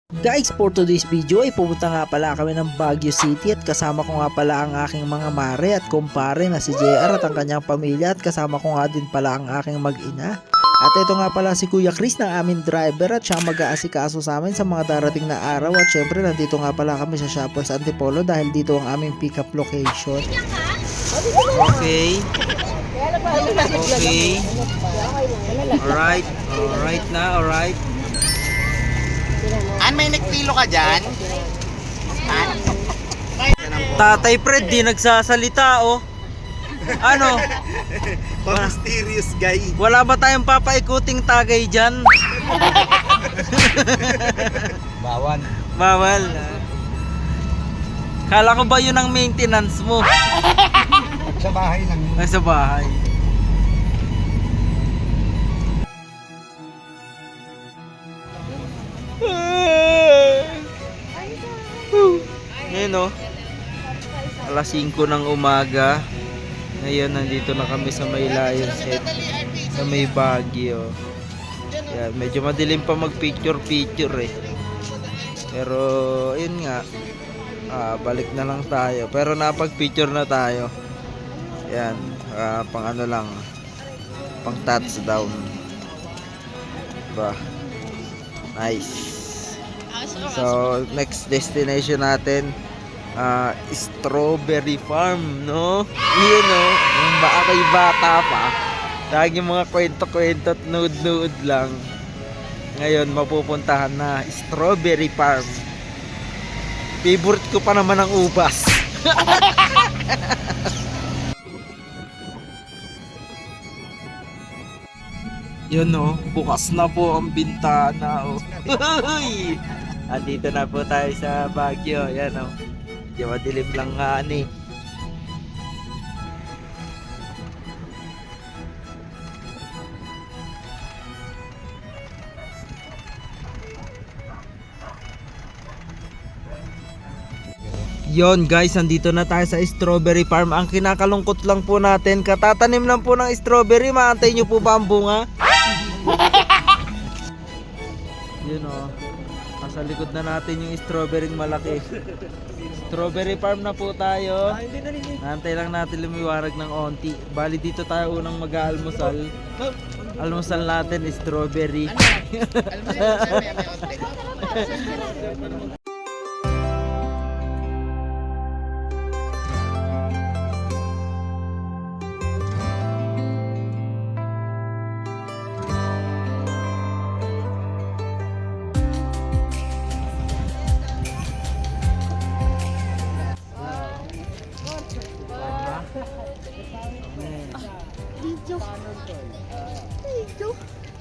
Guys, for today's video ay pumunta nga pala kami ng Baguio City at kasama ko nga pala ang aking mga mare at kumpare na si JR at ang kanyang pamilya at kasama ko nga din pala ang aking mag-ina. At ito nga pala si Kuya Chris ng aming driver at siya mag-aasikaso sa amin sa mga darating na araw at syempre nandito nga pala kami sa Shoppers Antipolo dahil dito ang aming pick up location. Okay. Okay. Alright. Alright na, alright. May nagpilo ka dyan? Tatay Fred di nagsasalita oh. Ano? Mysterious guy. Wala ba tayong papaikuting tagay dyan? Bawan. Bawal. Kala ko ba yun ang maintenance mo? Sa bahay lang. Nasa bahay. Ngayon oh, alas 5 ng umaga. Ngayon nandito na kami sa may Lions Head, sa may Baguio. Yan, medyo madilim pa mag picture eh. Pero yun nga, balik na lang tayo. Pero napag picture na tayo. Yan, pang ano lang, pang touchdown. Diba? Nice. So next destination natin, Strawberry Farm, no? Yun no, yung baka kay bata pa, lagi mga kwento-kwento at nude-nude lang. Ngayon mapupuntahan na Strawberry Farm. Favorite ko pa naman ang ubas. Yun no, bukas na po ang bintana oh. At dito na po tayo sa Baguio. Yan oh. Medyo madilim lang nga ani. Yon guys, andito na tayo sa Strawberry Farm. Ang kinakalungkot lang po natin, katatanim lang po ng strawberry, maantay nyo po ba ang bunga? Yun o, nasa likod na natin yung strawberry malaki. Strawberry Farm na po tayo. Naantay lang natin lumiwarag ng onti. Bali dito tayo unang mag-aalmusal. Almusal natin strawberry.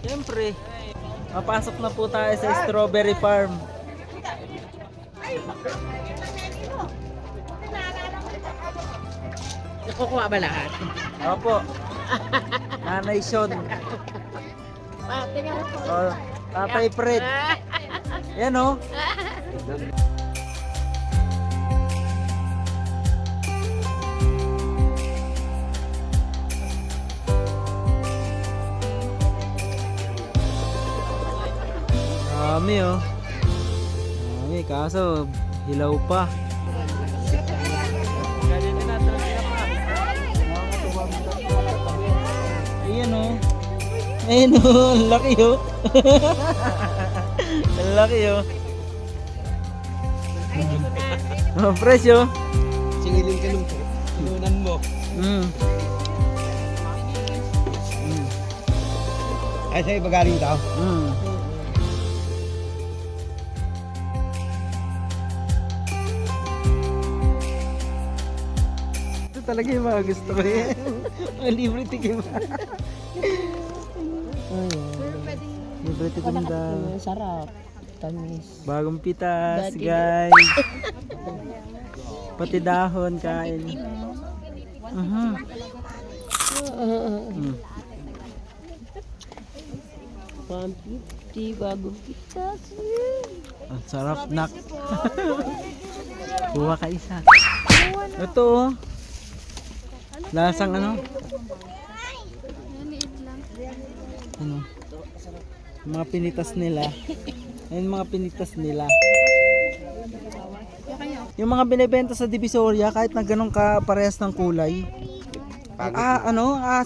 Siyempre, papasok na po tayo sa Strawberry Farm. Nakukuha ba lahat? Opo. Nanay Sean. Oh, Tatay Fred. Yan oh. Dami oh. Dami, kaso hilaw pa. Ayan oh. Ayan oh, ang laki oh. Ang laki oh. Oh, fresh oh. Singilin ka nung inunan mo. Ay sa'yo bagaling tao. Ito talaga yung mga gusto ko eh. Mga libre tikim. Libre tikim daw. Sarap. Tamis. Bagong pitas, guys. Pati dahon kain. 150 bagong pitas. Ang sarap nak. Kuha ka isa. Ito oh. Lasang ano? Ano? Mga pinitas nila. Ayun mga pinitas nila. Yung mga binibenta sa Divisoria, kahit na ganun ka parehas ng kulay.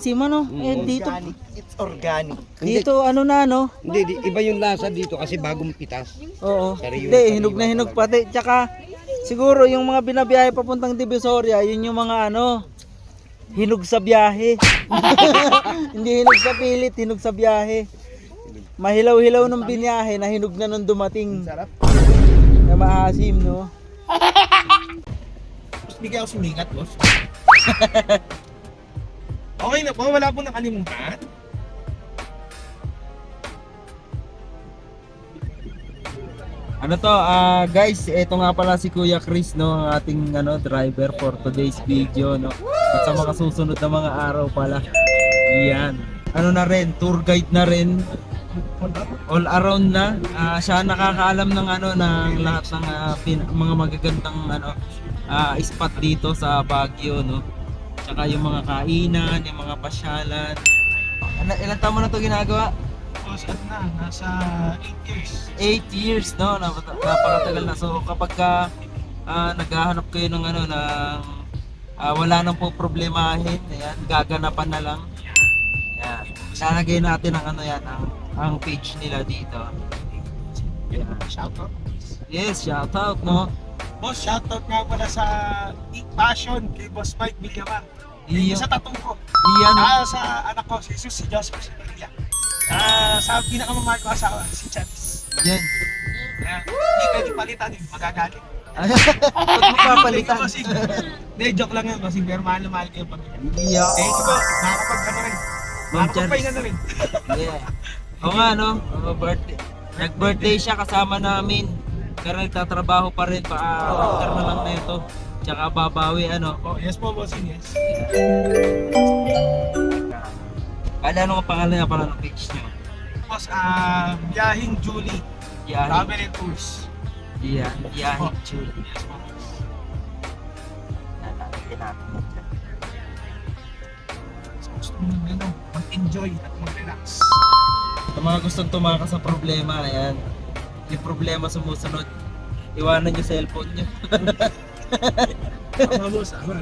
Sima no? Dito, It's organic. dito ano na no? Hindi, iba yung lasa dito kasi bagong pitas. Oo. Sariwa, Hindi, sariwa hinog na hinog talaga. pati. Tsaka, siguro yung mga binabiyahe papuntang Divisoria, yun yung mga hinog sa biyahe. Hindi hinog sa pilit, hinog sa biyahe. Mahilaw-hilaw nung biniyahe na hinog na nung dumating. Sarap. Na maasim, no? Bigyan ako sumikat, boss. Okay na po, wala po nakalimutan. Ano to, guys, ito nga pala si Kuya Chris, no, ang ating driver for today's video, no. At sa mga susunod na mga araw pala. Yan. Ano na rin, tour guide na rin. All around na. Siya nakakaalam ng ng lahat ng mga magagandang spot dito sa Baguio, no. Tsaka yung mga kainan, yung mga pasyalan. Ilan taon mo na to ginagawa? Boss, ano na, nasa 8 years. 8 years, no? Napakatagal na. So kapag naghahanap kayo ng wala nang po problemahin, ayan, gaganapan na lang. Yan. Lalagay natin ang page nila dito. Yan. Shoutout. Yes, shout out, no? Boss, shoutout nga pala sa Eat Passion kay Boss Mike Villaman. Iyo. Yung sa tattoo ko. Iyan, no? Sa anak ko, si Jesus, si Joseph, si Maria. Sa pinakamamahal ko asawa, si Chavis. Yan. Hindi pwede palitan eh, magagalit. Ba't mo papalitan? Hindi, joke lang yun, bossing. Pero mahal na mahal ko yung pamilya. Iyo. Thank you po, nakakapag rin. Ma'am Nakakapagpahinga na rin. Yeah. O nga, no? Birthday. Nag-birthday siya kasama namin. Pero nagtatrabaho pa rin. After na lang na ito. Tsaka babawi, Oh, yes po, bossing, yes. Ano ang pangalan niya pala ng page niyo? Boss, Biyahing Julie, Yan. Travel and Tours. Yan. Yan. Oh. Chul. Yes po, boss. Lalagyan natin yan dyan. Gusto mo mag-enjoy at mag-relax. Sa mga gustong tumakas sa problema, ayan. Yung problema sumusunod. Iwanan yung cellphone niyo. Tama, boss. Tama.